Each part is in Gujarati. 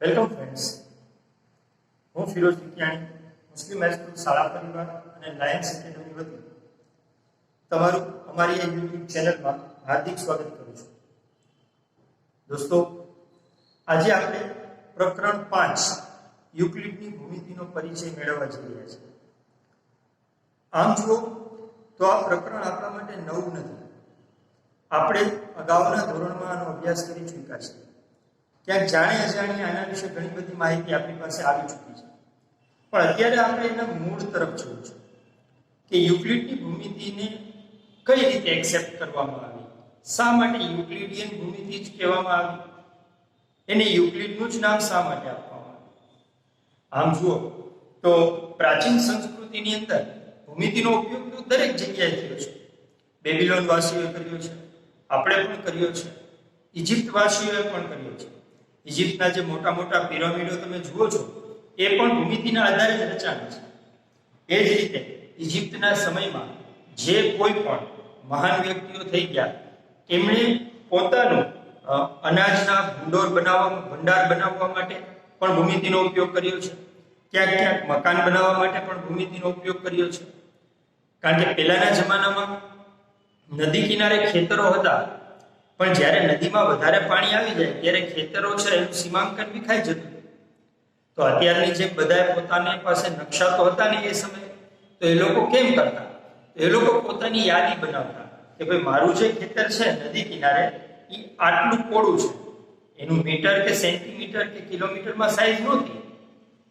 વેલકમ ફ્રેન્ડ્સ, હું ફિરોઝ વિકિયાણી, મુસ્લિમ હાઈસ્કૂલ શાળા પરિવાર અને લાયન્સ એકેડમી વતી તમારું અમારી આ યુટ્યુબ ચેનલમાં હાર્દિક સ્વાગત કરું છું. દોસ્તો, આજે આપણે પ્રકરણ 5 યુક્લિડની ભૂમિતિનો પરિચય મેળવવા જઈ રહ્યા છીએ. આમ જુઓ તો આ પ્રકરણ આપણા માટે નવું નથી. આપણે અગાઉના ધોરણમાં આનો અભ્યાસ કરી ચૂક્યા છીએ. ક્યાંક જાણે અજાણી આના વિશે ઘણી બધી માહિતી આપણી પાસે આવી ચૂકી છે, પણ અત્યારે આપણે એના મૂળ તરફ જવું છે કે યુક્લિડની ભૂમિતિને કઈ રીતે એક્સેપ્ટ કરવામાં આવી, શા માટે યુક્લિડિયન ભૂમિતિ જ કહેવામાં આવી, એને યુક્લિડનું જ નામ શા માટે આપવામાં આવ્યું. આમ જુઓ તો પ્રાચીન સંસ્કૃતિની અંદર ભૂમિતિનો ઉપયોગ તો દરેક જગ્યાએ થયો છે. બેબીલોન વાસીઓએ કર્યો છે, આપણે પણ કર્યો છે, ઇજિપ્ત વાસીઓએ પણ કર્યો છે. ઇજિપ્તના જે મોટા મોટા પિરામિડો તમે જુઓ છો એ પણ ભૂમિતિના આધારે જ રચાણા છે. એ જ રીતે ઇજિપ્તના સમયમાં જે કોઈ પણ મહાન વ્યક્તિઓ થઈ ગયા એમણે પોતાનું અનાજના ભંડાર બનાવવા માટે પણ ભૂમિતિનો ઉપયોગ કર્યો છે. ક્યાંક ક્યાંક મકાન બનાવવા માટે પણ ભૂમિતિનો ઉપયોગ કર્યો છે. કારણ કે પહેલાના જમાનામાં નદી કિનારે ખેતરો હતા, પણ જ્યારે નદીમાં વધારે પાણી આવી જાય ત્યારે ખેતરો છે એનું સીમાંકન વિખાઈ જતું. તો અત્યારની જે બધા પોતાની પાસે નકશા તો હતા ને એ સમયે, તો એ લોકો કેમ કરતા? એ લોકો પોતાની યાદી બનાવતા કે ભાઈ મારું જે ખેતર છે નદી કિનારે એ આટલું પોળું છે. એનું મીટર કે સેન્ટીમીટર કે કિલોમીટરમાં સાઈઝ નહોતી,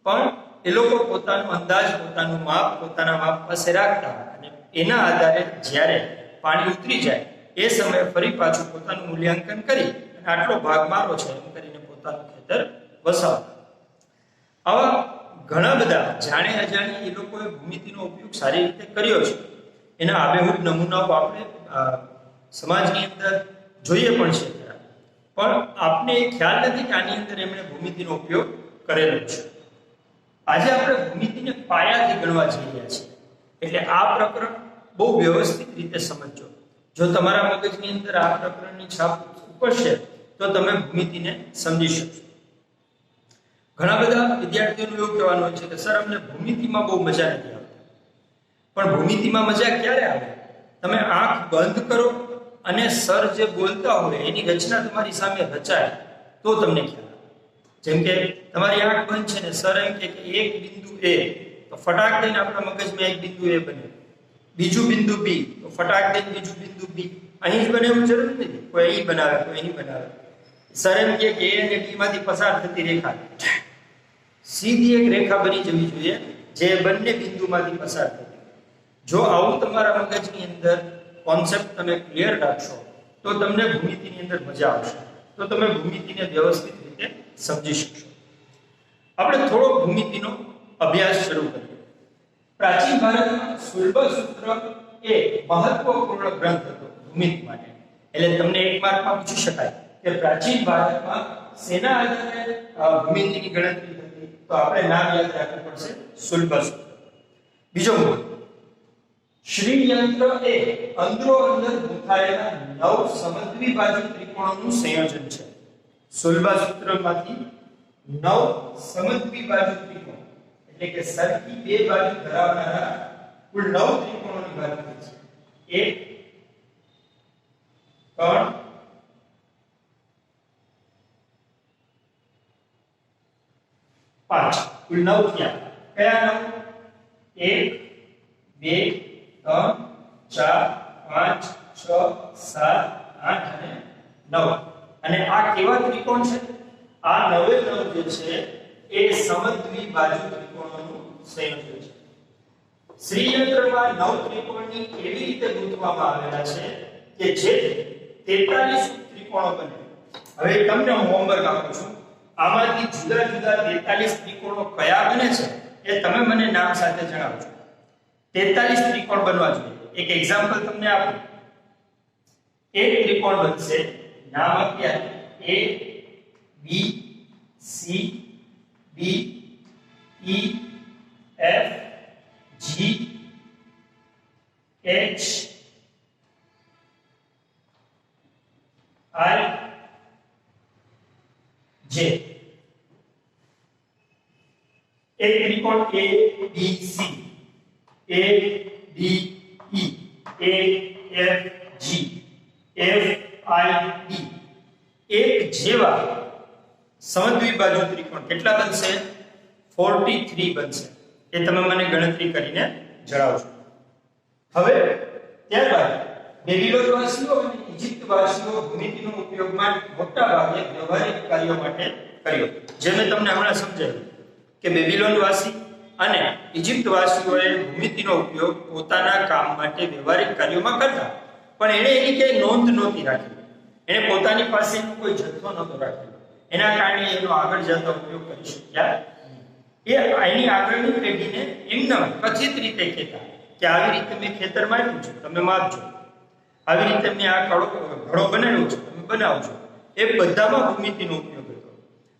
પણ એ લોકો પોતાનો અંદાજ, પોતાનું માપ પોતાના માપ પાસે રાખતા અને એના આધારે જ્યારે પાણી ઉતરી જાય એ સમયે ફરી પાછું પોતાનું મૂલ્યાંકન કરી અને આટલો ભાગ મારો છે એમ કરીને પોતાનું ખેતર વસાવતા. આવા ઘણા બધા જાણે અજાણે એ લોકોએ ભૂમિતિનો ઉપયોગ સારી રીતે કર્યો છે. એના આબેહૂબ નમૂનાઓ આપણે સમાજની અંદર જોઈએ પણ છે, પણ આપને એ ખ્યાલ નથી કે આની અંદર એમણે ભૂમિતિનો ઉપયોગ કરેલો છે. આજે આપણે ભૂમિતિને પાયાથી ગણવા જઈ રહ્યા છીએ, એટલે આ પ્રકરણ બહુ વ્યવસ્થિત રીતે સમજો. જો તમારા મગજની અંદર આ પ્રકરણની છાપ ઉપડશે તો તમે ભૂમિતિને સમજી શકશો. ઘણા બધા વિદ્યાર્થીઓનું એવું કહેવાનું હોય છે કે સર અમને ભૂમિતિમાં બહુ મજા નથી આવતી. પણ ભૂમિતિમાં મજા ક્યારે આવે? તમે આંખ બંધ કરો અને સર જે બોલતા હોય એની રચના તમારી સામે રચાય તો તમને ખ્યાલ આવે. જેમ કે તમારી આંખ બંધ છે ને સર એમ કે એક બિંદુ એ, તો ફટાક દઈને આપણા મગજમાં એક બિંદુ એ બને. બીજું બિંદુ બી, તો ફટાક દઈને બીજું બિંદુ બી. અહીં જ બને એવું જરૂર નથી, કોઈ અહીં બનાવે કોઈ અહીં બનાવે. સર એમ કે એ અને બી માંથી પસાર થતી રેખા સીધી એક રેખા બની જવી જોઈએ જે બંને બિંદુમાંથી પસાર થતી. જો આવું તમારા મગજની અંદર કોન્સેપ્ટ તમે ક્લિયર રાખશો તો તમને ભૂમિતિની અંદર મજા આવશે, તો તમે ભૂમિતિને વ્યવસ્થિત રીતે સમજી શકશો. આપણે થોડો ભૂમિતિનો અભ્યાસ શરૂ કરીએ. પ્રાચીન ભારતમાં શુલ્બ સૂત્ર એ મહત્વપૂર્ણ ગ્રંથ હતો ભૂમિતિ માટે. એટલે તમને એક માર્કમાં પૂછી શકાય કે પ્રાચીન ભારતમાં શેના આધારે ભૂમિતિની ગણતરી થતી, તો આપણે નામ યાદ રાખવું પડશે, શુલ્બ સૂત્ર. બીજો મુદ્દો, શ્રીયંત્ર એ અંદરો અંદર ગૂંથાયેલા 9 સમદ્વિબાજુ ત્રિકોણોનું સંયોજન છે. શુલ્બ સૂત્રમાંથી 9 સમદ્વિબાજુ ત્રિકોણ એટલે કે સરખી બે બાજુ ધરાવનારા કુલ 9 ત્રિકોણોની વાત કરી છે. 1 3 5 કુલ 9 થયા. કયા 9? 1 2 3 4 5 6 7 8 અને 9. અને આ કેવા ત્રિકોણ છે? આ 9 જે છે એ સમદ્વિબાજુ ત્રિકોણોનું સંયોજન છે. શ્રીયંત્રમાં 9 ત્રિકોણની એવી રીતે ગૂંથવામાં આવેલા છે કે જે 43 ત્રિકોણો બને. હવે તમને હું હોમવર્ક આપું છું, આમાંથી જુદા જુદા 43 ત્રિકોણો કયા બને છે એ તમે મને નામ સાથે જણાવજો. 43 ત્રિકોણ બનવા જોઈએ. એક એક્ઝામ્પલ તમને આપું. એક ત્રિકોણ બનશે, નામ આપ્યા A B C D E F G H I J. એક ત્રિકોણ ABC, ADE, AFG, FIB એક જેવા સમદ્વિબાજુ ત્રિકોણ કેટલા બનશે? 43 બનશે. એ તમે મને ગણતરી કરીને જણાવજો. હવે ત્યારબાદ બેબીલોનવાસીઓ અને ઇજિપ્તવાસીઓ ભૂમિતિનો ઉપયોગ મોટા ભાગે વ્યવહારિક કાર્યો માટે કર્યો. જે મેં તમને હમણાં સમજાવ્યું કે બેબીલોનવાસી અને ઇજિપ્તવાસીઓએ ભૂમિતિનો ઉપયોગ પોતાના કામ માટે વ્યવહારિક કાર્યોમાં કરતા, પણ એણે એની ક્યાંય નોંધ નહોતી રાખી. એણે પોતાની પાસે કોઈ જથ્થો નહોતો રાખ્યો. એના કારણે એનો આગળ જતો ઉપયોગ કરી શક્યા. એ એની આગળની પેઢીને એમના કથિત રીતે કહેતા કે આવી રીતે મેં ખેતરમાં આપ્યું છે, તમે માપજો. આવી રીતે મેં આ ઘડો બનાવ્યો છે, તમે બનાવજો. એ બધામાં ભૂમિતિનો ઉપયોગ હતો.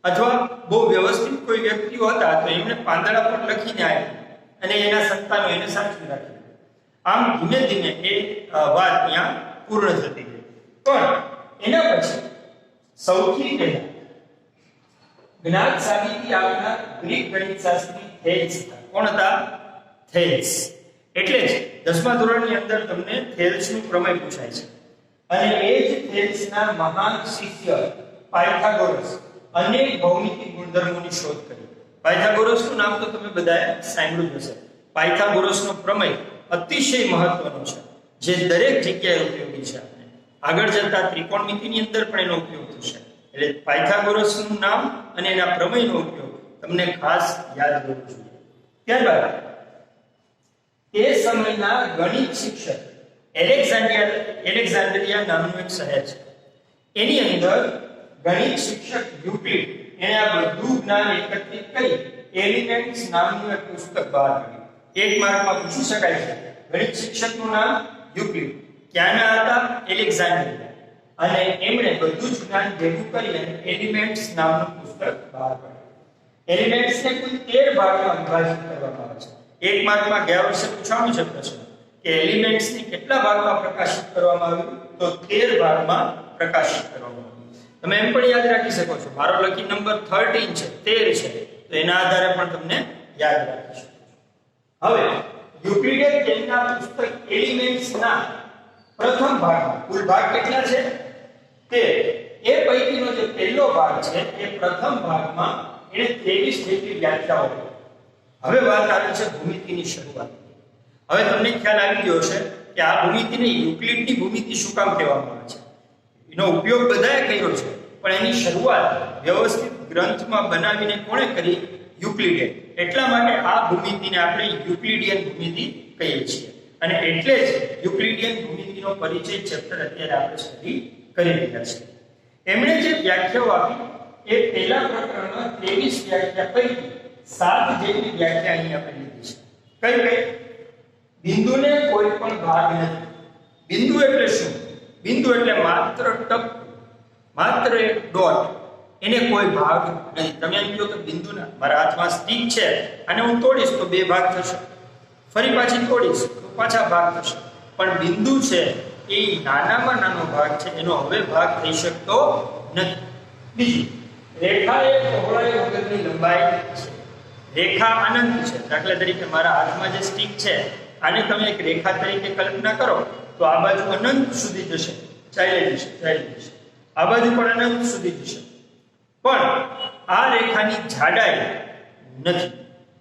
અથવા બહુ વ્યવસ્થિત કોઈ વ્યક્તિઓ હતા તો એમણે પાંદડા પર લખીને આપ્યું અને એના સંતાનો એને સાચવી રાખી. આમ ધીમે ધીમે એ વાત ત્યાં પૂર્ણ થતી ગઈ. પણ એના પછી સૌથી પહેલા જ્ઞાત સાબિતી આપનાર ગ્રીક ગણિતશાસ્ત્રી થેલ્સ હતા. કોણ હતા? થેલ્સ. એટલે જ 10મા ધોરણની અંદર તમને થેલ્સનું પ્રમેય પૂછાય છે. અને એ જ થેલ્સના મહાન શિષ્ય પાયથાગોરસ અનેક ભૌમિતિક ગુણધર્મોની શોધ કરી. પાયથાગોરસનું નામ તો તમે બધાએ સાંભળ્યું હશે. પાયથાગોરસનો પ્રમેય અતિશય મહત્વનો છે, જે દરેક જગ્યાએ ઉપયોગી છે. આગળ જતા ત્રિકોણમિતિની અંદર પણ એનો ઉપયોગ થશે. એટલે પાયથાગોરસનું નામ અને એના પ્રમેયનો ઉપયોગ તમને ખાસ યાદ રાખવું જોઈએ. ત્યારબાદ તે સમયના ગણિત શિક્ષક એલેક્ઝાન્ડ્રિયા નામનું એક શહેર છે. એની અંદર ગણિત શિક્ષક યુક્લિડ એને આ બધું જ્ઞાન એકત્રિત કરી એલિમેન્ટ્સ નામનું એક પુસ્તક બહાર પાડ્યું. એક માર્કમાં પૂછી શકાય છે. ગણિત શિક્ષકનું નામ યુક્લિડ. ક્યાંના હતા? એલેક્ઝાન્ડ્રિયા. અને એમણે બધું જ જ્ઞાન ભેગું કરી અને એલિમેન્ટ્સ નામનું પુસ્તક બહાર પાડ્યું. એલિમેન્ટ્સને કુલ 13 ભાગમાં વિભાજિત કરવામાં આવે છે. એક માર્કમાં ગયા વર્ષે પૂછાણું છે પ્રશ્ન કે એલિમેન્ટ્સને કેટલા ભાગમાં પ્રકાશિત કરવામાં આવ્યું? તો 13 ભાગમાં પ્રકાશિત કરવામાં આવ્યું. તમે એમ પણ યાદ રાખી શકો છો, મારો લકી નંબર 13 છે, 13 છે, તો એના આધારે પણ તમને યાદ રાખી શકો છો. હવે યુક્લિડે તેમના પુસ્તક એલિમેન્ટ્સના પ્રથમ ભાગમાં કુલ ભાગ કેટલા છે? 13. એ પૈકીનો જે પહેલો ભાગ છે એ પ્રથમ ભાગમાં એને 23 જેટલી વ્યાખ્યાઓ આપી. હવે વાત આવે છે ભૂમિતિની શરૂઆત. હવે તમને ખ્યાલ આવી ગયો છે કે આ ભૂમિતિને યુક્લિડની ભૂમિતિ શું કામ કહેવામાં આવે છે. એનો ઉપયોગ બધાએ કર્યો છે, પણ એની શરૂઆત વ્યવસ્થિત ગ્રંથમાં બનાવીને કોણે કરી? યુક્લિડે. એટલા માટે આ ભૂમિતિને આપણે યુક્લિડિયન ભૂમિતિ કહીએ છીએ. અને એટલે જ યુક્લિડિયન ભૂમિતિનો પરિચય ચેપ્ટર અત્યારે આપણે સ્ટડી કરી રહ્યા છીએ. એમણે જે વ્યાખ્યાઓ આપી એ પહેલા પ્રકરણમાં 23 વ્યાખ્યા પૈકી 7 જેટલી વ્યાખ્યા અહીં આપણે લીધી છે. કઈ કઈ? બિંદુને કોઈ પણ ભાગ નથી. બિંદુ એટલે શું? બિંદુ એટલે માત્ર ટપકું, માત્ર એક ડોટ. એને કોઈ ભાગ નથી. તમે એમ કહો કે બિંદુના મારા હાથમાં સ્ટીક છે અને હું તોડીશ તો 2 ભાગ થશે, ફરી પાછી તોડીશ તો પાછા ભાગ થશે. પણ બિંદુ છે એ નાનામાં નાનો ભાગ છે, એનો હવે ભાગ થઈ શકતો નથી. બીજું, રેખા એ પહોળાઈ વગરની લંબાઈ છે. રેખા અનંત છે. દાખલા તરીકે મારા હાથમાં જે સ્ટીક છે આને તમે એક રેખા તરીકે કલ્પના કરો તો આ બાજુ અનંત સુધી જશે, ચાલી જશે. આ બાજુ પણ અનંત સુધી જશે. પણ આ રેખાની જાડાઈ નથી.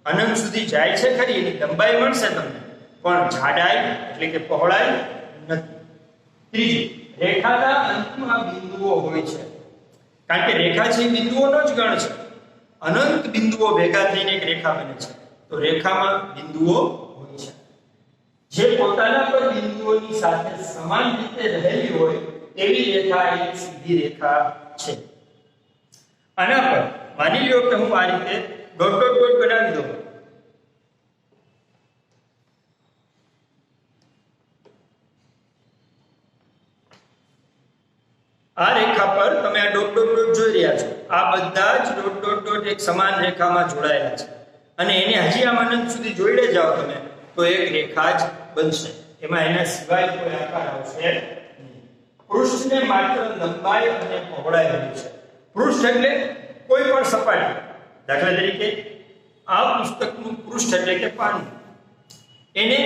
અનંત સુધી જાય છે ખરી, એની લંબાઈ મળશે તમને, પણ જાડાઈ એટલે કે પહોળાઈ નથી. ત્રીજું, રેખાના અંતમાં બિંદુઓ હોય છે. કારણ કે રેખા છે બિંદુઓનો જ ગણ છે. અનંત બિંદુઓ ભેગા થઈને એક રેખા બને છે. તો રેખામાં બિંદુઓ હોય છે. જે પોતાના પર બિંદુઓની સાથે સમાન રીતે રહેલી હોય તેવી રેખા એક સીધી રેખા છે. આના પર માની લ્યો કે હું આ રીતે ડોટ ડોટ ડોટ બનાવી દઉં. આ રેખા પર તમે આ ડોટ ડોટ ડોટ જોઈ રહ્યા છો. આ બધા જ ડોટ ડોટ ડોટ એક સમાન રેખામાં જોડાયેલા છે અને એને હજી આમ અનંત સુધી જોડે જાઓ તમે તો એક રેખા જ બનશે. એમાં એના સિવાય કોઈ આકાર આવશે નહીં. પૃષ્ઠને માત્ર લંબાઈ અને પહોળાઈ હોય છે. પૃષ્ઠ એટલે કોઈ પણ સપાટી. દાખલા તરીકે આ પુસ્તકનું પૃષ્ઠ એટલે કે પાનું એને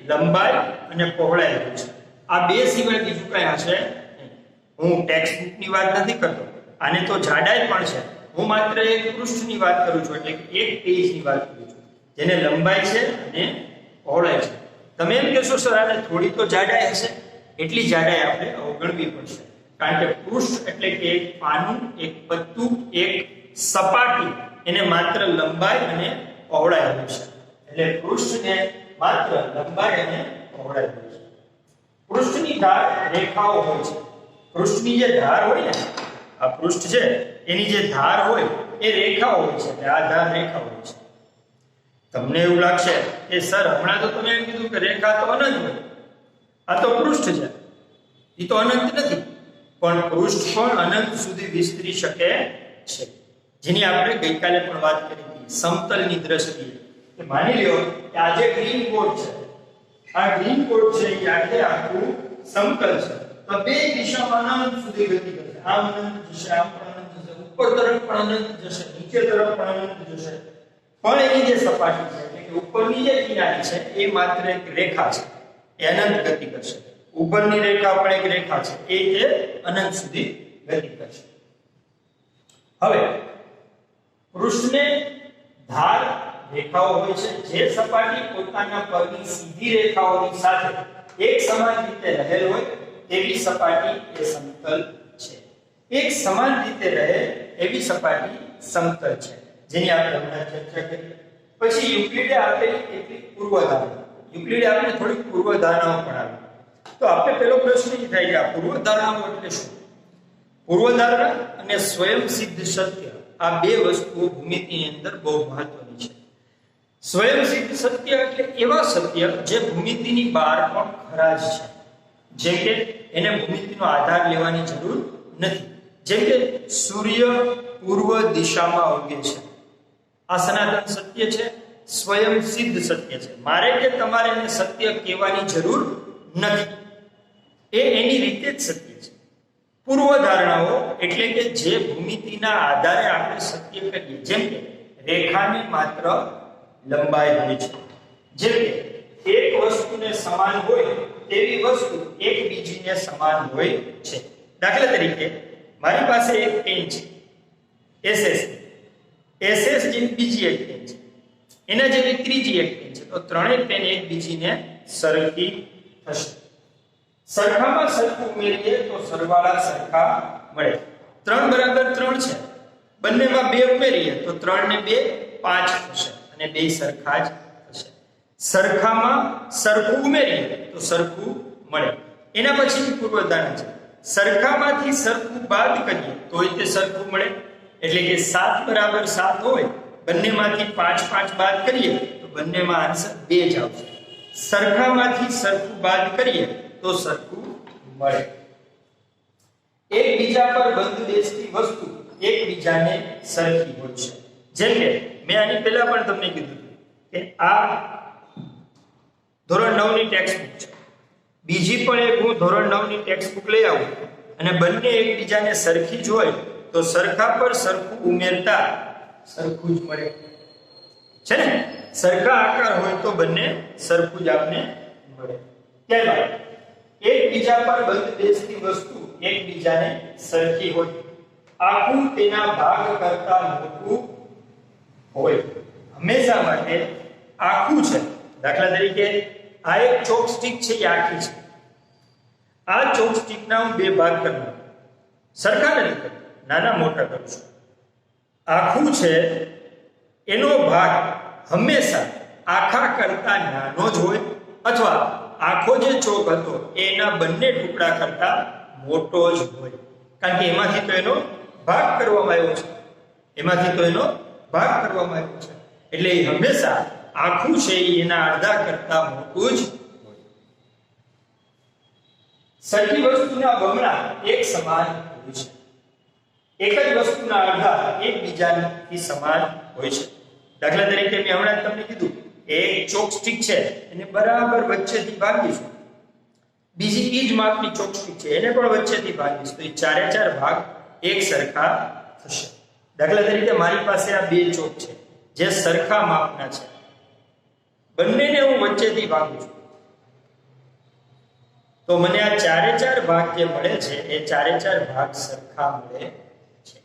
લંબાઈ અને પહોળાઈ હોય છે. આ બે સિવાય બીજું કઈ હશે નહીં. હું ટેક્સ્ટ બુકની વાત નથી કરતો, આને તો જાડાઈ પણ છે. હું માત્ર એક પૃષ્ઠની વાત કરું છું, એટલે કે એક પેજની વાત કરું છું, જેને લંબાઈ છે અને પહોળાઈ છે. તમે એમ કહેશો સર આને થોડી તો જાડાઈ હશે, એટલી જાડાઈ આપણે અવગણવી પડશે, કારણ કે પૃષ્ઠ એટલે કે એક પાનું, એક પત્તું, એક સપાટી, એને માત્ર લંબાઈ અને પહોળાઈ હોય છે. એટલે પૃષ્ઠને માત્ર લંબાઈ અને પહોળાઈ હોય છે. પૃષ્ઠની ધાર રેખાઓ હોય છે. પૃષ્ઠની જે ધાર હોય ને, આ પૃષ્ઠ છે એની જે ધાર હોય એ રેખાઓ હોય છે. એટલે આ ધાર રેખા હોય છે. તમને એવું લાગશે કે સર હમણાં તો તમે એમ કીધું કે રેખા તો અનંત હોય, આ તો પૃષ્ઠ છે, એ તો અનંત નથી. પણ પૃષ્ઠ પણ અનંત સુધી વિસ્તરી શકે છે, જેની આપણે ગઈકાલે પણ વાત કરી હતી સમતલની દ્રષ્ટિએ. કે માની લ્યો કે આ જે ગ્રીન બોર્ડ છે, આ ગ્રીન બોર્ડ છે એ આખે આખું સમતલ છે, તો બે દિશામાં અનંત સુધી ગતિ કરશે. આમ અનંત જશે, આમ પણ અનંત જશે, ઉપર તરફ પણ અનંત જશે, નીચે તરફ પણ અનંત જશે. પણ એની જે સપાટી છે એટલે કે ઉપરની જે કિનારી છે એ માત્ર એક રેખા છે, એ અનંત ગતિ કરશે. ઉપરની રેખા પણ એક રેખા છે, એ અનંત સુધી ગતિ કરશે. હવે પૃષ્ઠને ધાર રેખાઓ હોય છે, જે સપાટી પોતાના પરની સીધી રેખાઓની સાથે એક સમાન રીતે રહેલ હોય એવી સપાટી એ સમતલ છે. એક સમાન રીતે રહે એવી સપાટી સમતલ છે, જેની આપણે હમણાં ચર્ચા કરી. પછી યુક્લિડે આપેલી કેટલીક પૂર્વધારણા, યુક્લિડે આપણે થોડીક પૂર્વધારણાઓ પણ આપી. તો આપણે પહેલો પ્રશ્ન એ થાય કે આ પૂર્વધારણાઓ એટલે શું? પૂર્વધારણા અને સ્વયં સિદ્ધ સત્ય, આ બે વસ્તુઓ ભૂમિતિની અંદર બહુ મહત્વની છે. સ્વયં સિદ્ધ સત્ય એટલે એવા સત્ય જે ભૂમિતિની બહાર પણ ખરા જ છે, જેમ કે એને ભૂમિતિનો આધાર લેવાની જરૂર નથી. જેમ કે સૂર્ય પૂર્વ દિશામાં ઉગે છે, આ સનાતન સત્ય છે, સ્વયં સિદ્ધ સત્ય છે. મારે કે તમારે એને સત્ય કહેવાની જરૂર નથી, એ એની રીતે જ સત્ય છે. પૂર્વધારણાઓ એટલે કે જે ભૂમિતિના આધારે આપણે સત્ય કરીએ, જેમ કે રેખાની માત્ર લંબાઈ હોય છે, જેમ કે એક વસ્તુને સમાન હોય તેવી વસ્તુ એક બીજીને સમાન હોય છે. દાખલા તરીકે મારી પાસે એક પેન છે SS જેવી બીજી એક પેન છે, એના જેવી ત્રીજી એક પેન છે, તો ત્રણેય પેન એકબીજીને સરખી થશે. સરખામાં સરખું ઉમેરીએ તો સરવાળા સરખા મળે. 3 બરાબર 3 છે, બંનેમાં 2 ઉમેરીએ તો 3 ને 2 5 થશે અને બે સરખા જ થશે. સરખામાં સરખું ઉમેરીએ તો સરખું મળે. એના પછીની પૂર્વધારણા છે સરખામાંથી સરખું બાદ કરીએ તોય તે સરખું મળે. એટલે કે 7 બરાબર 7 હોય, બંનેમાંથી 5 5 બાદ કરીએ તો બંનેમાં આન્સર 2 જ આવશે. સરખામાંથી સરખું બાદ કરીએ તો સરખું મળે. એકબીજા પર બંધ બેસતી વસ્તુ એકબીજાને સરખી હોય છે. જેમ કે મેં આની પહેલા પણ તમને કીધું કે આ ધોરણ 9 ની ટેક્સ્ટ બુક છે, બીજી પણ એક હું ધોરણ 9 ની ટેક્સ્ટ બુક લઈ આવું અને બંને એકબીજાને સરખી જ હોય તો સરખા પર સરખું ઉમેરતા સરખું જ મળે છે ને. સરખા આકાર હોય તો બંને સરખું જ આપને મળે. ત્યારબાદ એકબીજા પર બંધ બેસતી વસ્તુ એકબીજાને સરખી હોય, આખું તેના ભાગ કરતા મોટું હોય. હંમેશા માટે આખું છે. દાખલા તરીકે આ એક ચોકસ્ટિક છે, એ આખી છે. આ ચોકસ્ટિકના હું 2 ભાગ કરી નાખું, સરખા નથી કરતા, નાના મોટા કરું છું. આખું છે એનો ભાગ હંમેશા આખા કરતા નાનો જ હોય, અથવા આખો જે ચોક હતો એના બંને ટુકડા કરતા મોટો જ હોય, કારણ કે એમાંથી તો એનો ભાગ કરવામાં આવ્યો છે, એમાંથી તો એનો ભાગ કરવામાં આવ્યો છે. એટલે એ હંમેશા આખું છે એના અડધા કરતા મોટું જ હોય. સરખી વસ્તુના બમણા એક સમાન હોય છે, એક જ વસ્તુના અડધા એકબીજાથી સમાન હોય છે. દાખલા તરીકે મેં હમણાં તમને કીધું એક ચોકસ્ટિક છે એને બરાબર વચ્ચેથી ભાગીશું, બીજી ઈ જ માપની ચોકસ્ટિક છે એને પણ વચ્ચેથી ભાગીશું, તો એ 4 ભાગ એક સરખા થશે. દાખલા તરીકે મારી પાસે આ 2 ચોક છે, જે સરખા માપના છે, બંનેને હું વચ્ચેથી ભાગું છું, તો મને આ ચારે ચાર ભાગ જે મળે છે એ ચારે ચાર ભાગ સરખા મળે છે,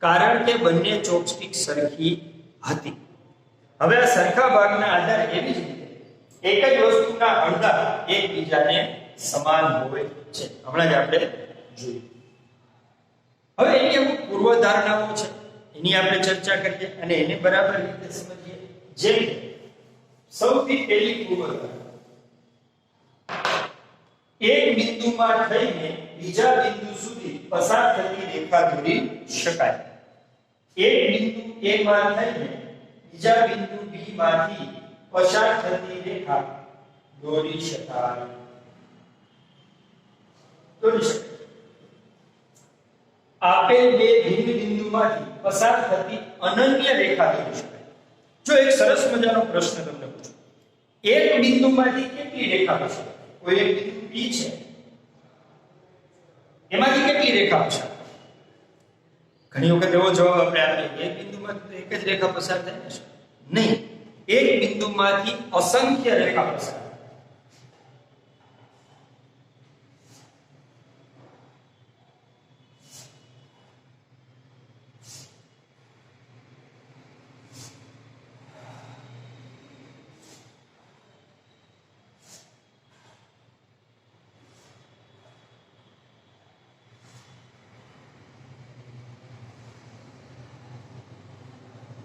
કારણ કે બંને ચોપસ્ટિક સરખી હતી. હવે આ સરખા ભાગના આધારે એવી જ રીતે એક જ વસ્તુના અડધા એકબીજાને સમાન હોય છે. હમણાં જ આપણે જોયું. હવે એની અમુક પૂર્વધારણાઓ છે, એની આપણે ચર્ચા કરીએ અને એને બરાબર રીતે સમજીએ. જેમ કે સૌથી પહેલી પૂર્વધારણા, એક બિંદુમાં થઈને બીજા બિંદુ સુધી પસાર થતી રેખા દોરી શકાય. એક બિંદુ A માં થઈને બીજા બિંદુ B માંથી પસાર થતી રેખા દોરી શકાય. આપેલ બે ભિન્ન બિંદુમાંથી પસાર થતી અનન્ય રેખા દોરી શકાય. જો એક સરસ મજાનો પ્રશ્ન તમને પૂછું, એક બિંદુમાંથી કેટલી રેખા પસાર? કોઈ એક બિંદુ P છે, એમાંથી કેટલી રેખા પસાર? ઘણી વખત એવો જવાબ આપણે આપીએ, એક બિંદુમાંથી તો એક જ રેખા પસાર થાય ને? નહીં, એક બિંદુમાંથી અસંખ્ય રેખા પસાર.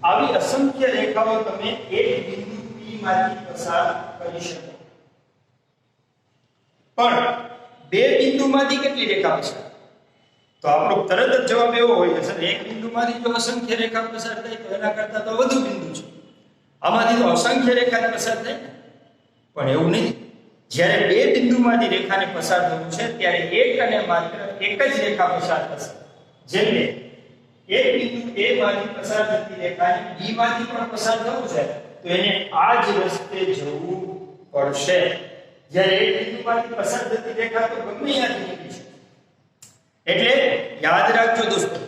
આવી અસંખ્ય રેખાઓ તમે એક બિંદુ P માંથી પસાર કરી શકો. પણ બે બિંદુમાંથી કેટલી રેખા પસાર? તો આપણો તરત જ જવાબ એવો હોય કે સર એક બિંદુમાંથી જો અસંખ્ય રેખા પસાર થાય તો એના કરતાં તો વધુ બિંદુ છે, આમાંથી તો અસંખ્ય રેખા પસાર થાય. પણ એવું નહીં. જ્યારે બે બિંદુમાંથી રેખાને પસાર થવું છે ત્યારે એક અને માત્ર એક જ રેખા પસાર થશે. જેમ કે એક બિંદુ A માંથી પસાર થતી રેખાને B માંથી પણ પસાર થવું છે તો એને આ જ રસ્તે જવું પડશે. જ્યારે એક બિંદુમાંથી પસાર થતી રેખા તો ગમે ત્યાંથી નીકળી શકે. એટલે યાદ રાખજો દોસ્તો,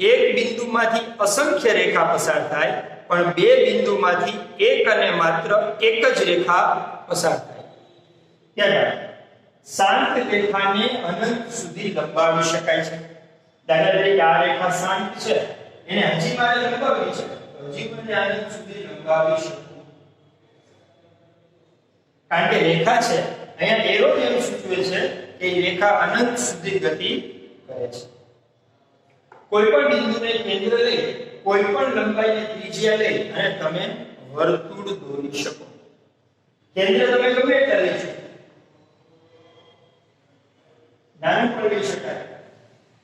એક બિંદુમાંથી અસંખ્ય રેખા પસાર થાય પણ બે બિંદુમાંથી એક અને માત્ર એક જ રેખા પસાર થાય. ત્યારબાદ શાંત રેખાને અનંત સુધી લંબાવી શકાય છે. દાખલા તરીકે આ રેખા શાંત છે, એને હજી મારે લંબાવવી છે, તો હજી મને અનંત સુધી લંબાવી શકું. કારણ કે રેખા છે, અહીંયા એરો એમ સૂચવે છે કે એ રેખા અનંત સુધી ગતિ કરે છે. કોઈ પણ બિંદુને કેન્દ્ર લઈ કોઈ પણ લંબાઈને ત્રિજ્યા લઈ અને તમે વર્તુળ દોરી શકો. કેન્દ્ર તમે ગમે ત્યાં લઈ શકો, નાનું પણ લઈ શકાય,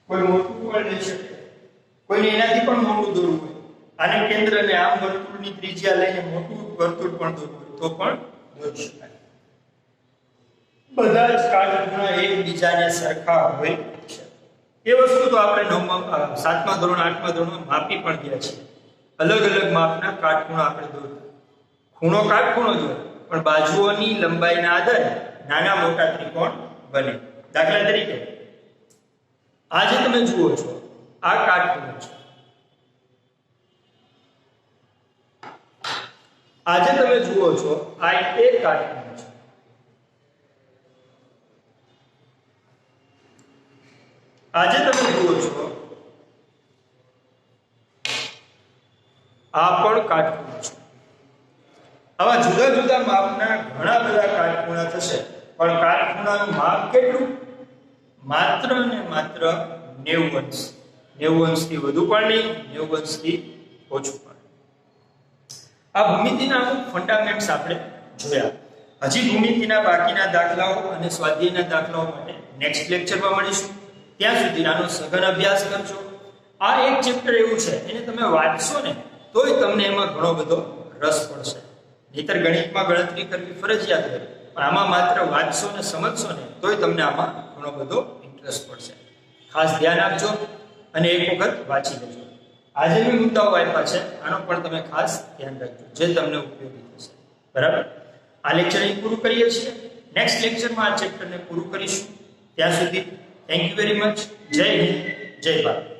કોઈ મોટું પણ લઈ શકે, કોઈને એનાથી પણ મોટું દોરવું હોય, આને કેન્દ્રને આમ વર્તુળની ત્રિજ્યા લઈને મોટું વર્તુળ પણ દોરવું હોય તો પણ દોરી શકાય. બધા જ કાટખૂણા એકબીજાને સરખા હોય છે. એ વસ્તુ તો આપણે 7મા ધોરણ 8મા ધોરણમાં માપી પણ ગયા છે. અલગ અલગ માપના કાટખૂણા આપણે દોરતા. ખૂણો કાટખૂણો જ હોય પણ બાજુઓની લંબાઈના આધારે નાના મોટા ત્રિકોણ બને. દાખલા તરીકે આજે તમે જુઓ છો આ કાટખૂણો છે, આજે તમે જુઓ છો આ એક કાટખૂણો છે, આજે તમે જુઓ છો આ પણ કાટખૂણો છે. આવા જુદા જુદા માપના ઘણા બધા કાટખૂણા થશે પણ કાટખૂણાનું માપ કેટલું? માત્ર ને માત્ર 90 અંશ. 90 અંશથી વધુ પણ નહીં, 90 અંશથી ઓછું પણ. આ ભૂમિતિના અમુક ફંડામેન્ટ્સ આપણે જોયા. હજી ભૂમિતિના બાકીના દાખલાઓ અને સ્વાધ્યાયના દાખલાઓ માટે નેક્સ્ટ લેક્ચરમાં મળીશું. ત્યાં સુધી આનો સઘન અભ્યાસ કરજો. આ એક ચેપ્ટર એવું છે એને તમે વાંચશો ને તોય તમને એમાં ઘણો બધો રસ પડશે. નહીતર ગણિતમાં ગણતરી કરવી ફરજિયાત હોય, પણ આમાં માત્ર વાંચશો ને સમજશો ને તોય તમને આમાં ઘણો બધો ઇન્ટરેસ્ટ પડશે. ખાસ ધ્યાન આપજો અને એક વખત વાંચી લેજો. આજે મેં મુદ્દાઓ આપ્યા છે, આનો પણ તમે ખાસ ધ્યાન રાખજો જે તમને ઉપયોગી થશે. બરાબર? આ લેક્ચર અહીં પૂરું કરીએ છીએ. નેક્સ્ટ લેક્ચરમાં આ ચેપ્ટરને પૂરું કરીશું. ત્યાં સુધી થેન્ક યુ વેરી મચ. જય હિન્દ, જય ભારત.